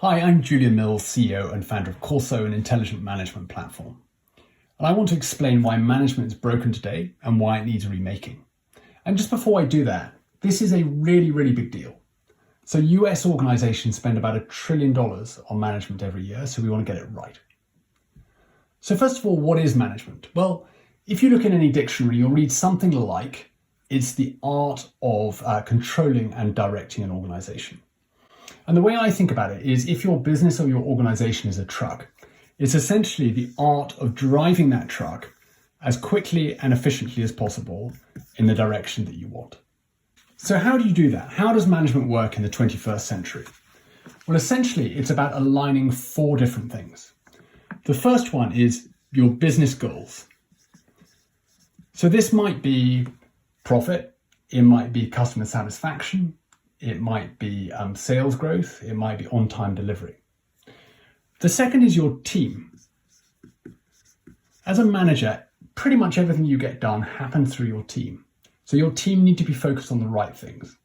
Hi, I'm Julian Mills, CEO and founder of Corso, an intelligent management platform. And I want to explain why management is broken today and why it needs remaking. And just before I do that, this is a really, really big deal. So US organizations spend about $1 trillion on management every year, so we want to get it right. So first of all, what is management? Well, if you look in any dictionary, you'll read something like, it's the art of controlling and directing an organization. And the way I think about it is if your business or your organization is a truck, it's essentially the art of driving that truck as quickly and efficiently as possible in the direction that you want. So how do you do that? How does management work in the 21st century? Well, essentially, it's about aligning 4 different things. The first one is your business goals. So this might be profit, it might be customer satisfaction, it might be sales growth, it might be on-time delivery. The second is your team. As a manager, pretty much everything you get done happens through your team. So your team need to be focused on the right things.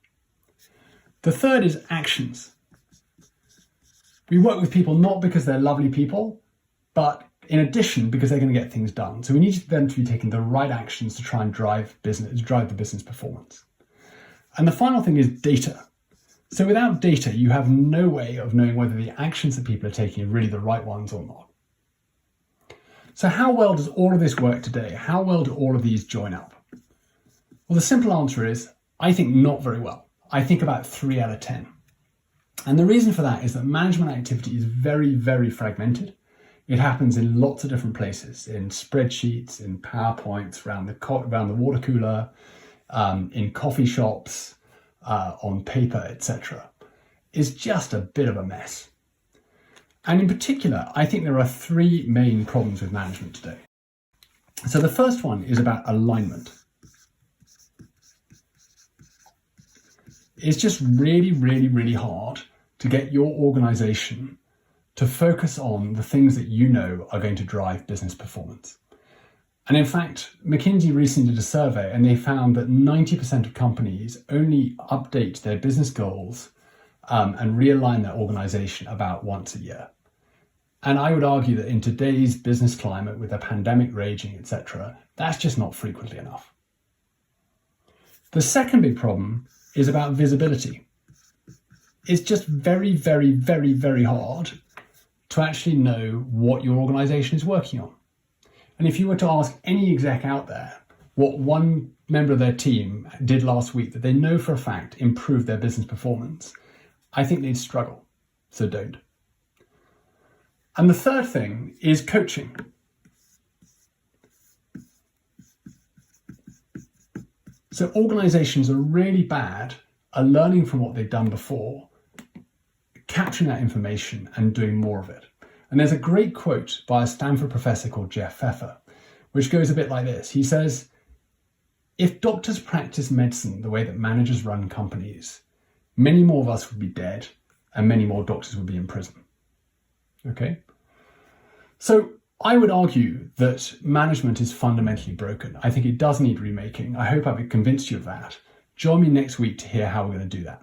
The third is actions. We work with people not because they're lovely people, but in addition because they're going to get things done. So we need them to be taking the right actions to try and drive the business performance. And the final thing is data. So without data, you have no way of knowing whether the actions that people are taking are really the right ones or not. So how well does all of this work today? How well do all of these join up? Well, the simple answer is, I think not very well. I think about 3 out of 10. And the reason for that is that management activity is very, very fragmented. It happens in lots of different places, in spreadsheets, in PowerPoints, around the water cooler, in coffee shops, on paper, etc. Is just a bit of a mess. And in particular, I think there are 3 main problems with management today. So the first one is about alignment. It's just really, really, really hard to get your organization to focus on the things that you know are going to drive business performance. And in fact, McKinsey recently did a survey and they found that 90% of companies only update their business goals and realign their organization about once a year. And I would argue that in today's business climate with a pandemic raging, etc., that's just not frequently enough. The second big problem is about visibility. It's just very, very, very, very hard to actually know what your organization is working on. And if you were to ask any exec out there what one member of their team did last week that they know for a fact improved their business performance, I think they'd struggle. So don't. And the third thing is coaching. So organizations are really bad at learning from what they've done before, capturing that information and doing more of it. And there's a great quote by a Stanford professor called Jeff Pfeffer, which goes a bit like this. He says, if doctors practiced medicine the way that managers run companies, many more of us would be dead and many more doctors would be in prison. Okay? So I would argue that management is fundamentally broken. I think it does need remaking. I hope I've convinced you of that. Join me next week to hear how we're going to do that.